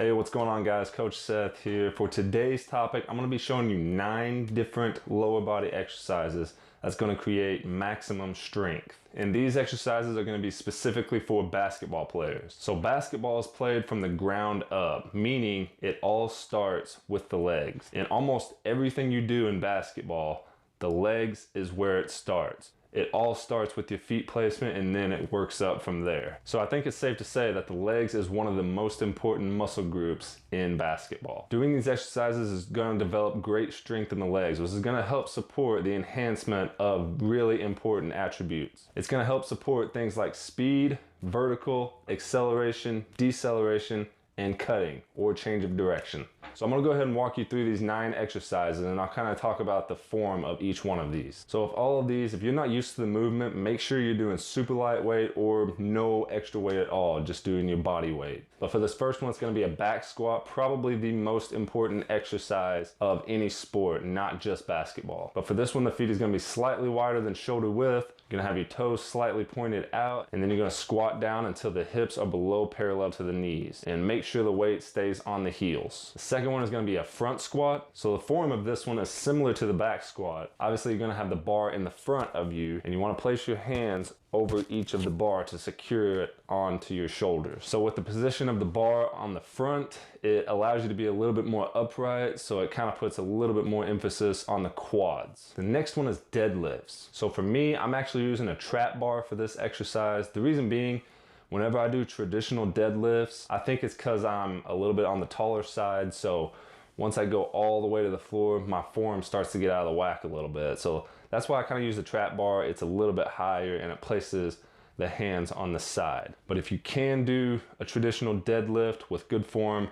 Hey, what's going on guys? Coach Seth here. For today's topic, I'm going to be showing you 9 different lower body exercises that's going to create maximum strength. And these exercises are going to be specifically for basketball players. So basketball is played from the ground up, meaning it all starts with the legs. In almost everything you do in basketball, the legs is where it starts. It all starts with your feet placement and then it works up from there. So I think it's safe to say that the legs is one of the most important muscle groups in basketball. Doing these exercises is going to develop great strength in the legs, which is going to help support the enhancement of really important attributes. It's going to help support things like speed, vertical, acceleration, deceleration, and cutting or change of direction. So I'm going to go ahead and walk you through these 9 exercises and I'll kind of talk about the form of each one of these. So if you're not used to the movement, make sure you're doing super lightweight or no extra weight at all, just doing your body weight. But for this first one, it's going to be a back squat, probably the most important exercise of any sport, not just basketball. But for this one, the feet is going to be slightly wider than shoulder width. You're going to have your toes slightly pointed out, and then you're going to squat down until the hips are below parallel to the knees, and make sure the weight stays on the heels. The second one is going to be a front squat. So the form of this one is similar to the back squat. Obviously, you're going to have the bar in the front of you, and you want to place your hands over each of the bar to secure it onto your shoulders. So with the position of the bar on the front, it allows you to be a little bit more upright, so it kind of puts a little bit more emphasis on the quads. The next one is deadlifts. So for me, I'm actually using a trap bar for this exercise. The reason being, whenever I do traditional deadlifts, I think it's because I'm a little bit on the taller side, so once I go all the way to the floor, my form starts to get out of the whack a little bit. So that's why I kind of use the trap bar. It's a little bit higher and it places the hands on the side. But if you can do a traditional deadlift with good form,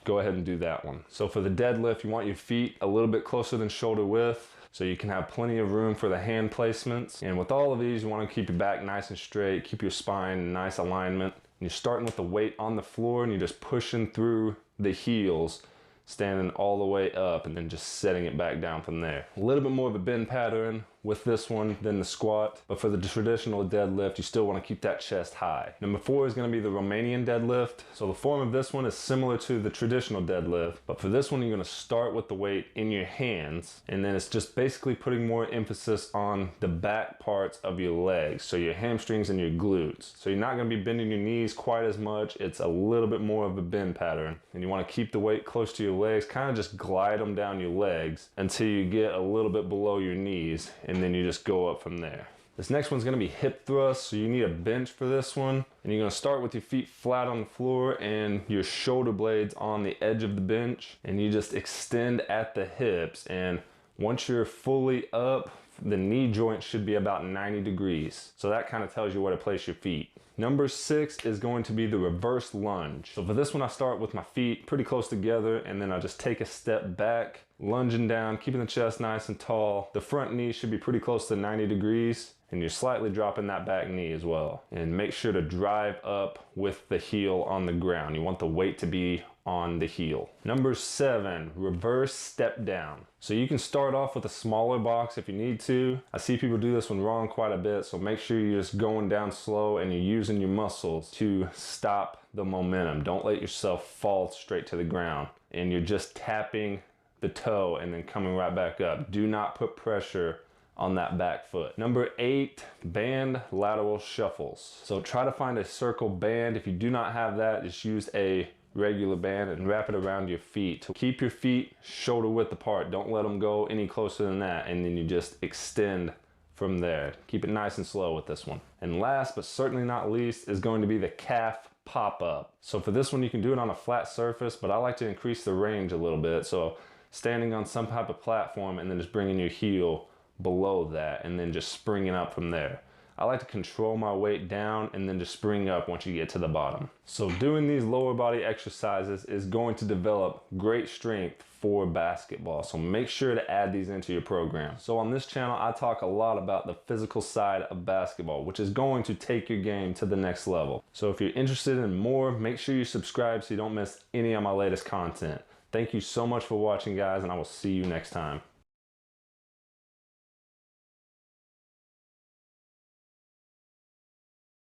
go ahead and do that one. So for the deadlift, you want your feet a little bit closer than shoulder width, so you can have plenty of room for the hand placements. And with all of these, you want to keep your back nice and straight, keep your spine in nice alignment. And you're starting with the weight on the floor and you're just pushing through the heels, standing all the way up and then just setting it back down from there. A little bit more of a bend pattern with this one than the squat, but for the traditional deadlift, you still want to keep that chest high. Number 4 is going to be the Romanian deadlift. So the form of this one is similar to the traditional deadlift, but for this one, you're going to start with the weight in your hands, and then it's just basically putting more emphasis on the back parts of your legs, so your hamstrings and your glutes. So you're not going to be bending your knees quite as much. It's a little bit more of a bend pattern, and you want to keep the weight close to your legs, kind of just glide them down your legs until you get a little bit below your knees, and then you just go up from there. This next one's going to be hip thrust, so you need a bench for this one, and you're going to start with your feet flat on the floor and your shoulder blades on the edge of the bench, and you just extend at the hips, and once you're fully up, the knee joint should be about 90 degrees. So that kind of tells you where to place your feet. Number 6 is going to be the reverse lunge. So for this one, I start with my feet pretty close together, and then I just take a step back, lunging down, keeping the chest nice and tall. The front knee should be pretty close to 90 degrees, and you're slightly dropping that back knee as well. And make sure to drive up with the heel on the ground. You want the weight to be on the heel. Number 7, reverse step down. So you can start off with a smaller box if you need to. I see people do this one wrong quite a bit, so make sure you're just going down slow and you're using your muscles to stop the momentum. Don't let yourself fall straight to the ground, and you're just tapping the toe and then coming right back up. Do not put pressure on that back foot. Number 8, band lateral shuffles. So try to find a circle band. If you do not have that, just use a regular band and wrap it around your feet. Keep your feet shoulder width apart. Don't let them go any closer than that, and then you just extend from there. Keep it nice and slow with this one. And last but certainly not least is going to be the calf pop-up. So for this one, you can do it on a flat surface, but I like to increase the range a little bit. So standing on some type of platform and then just bringing your heel below that and then just springing up from there. I like to control my weight down and then just spring up once you get to the bottom. So doing these lower body exercises is going to develop great strength for basketball. So make sure to add these into your program. So on this channel, I talk a lot about the physical side of basketball, which is going to take your game to the next level. So if you're interested in more, make sure you subscribe so you don't miss any of my latest content. Thank you so much for watching, guys, and I will see you next time.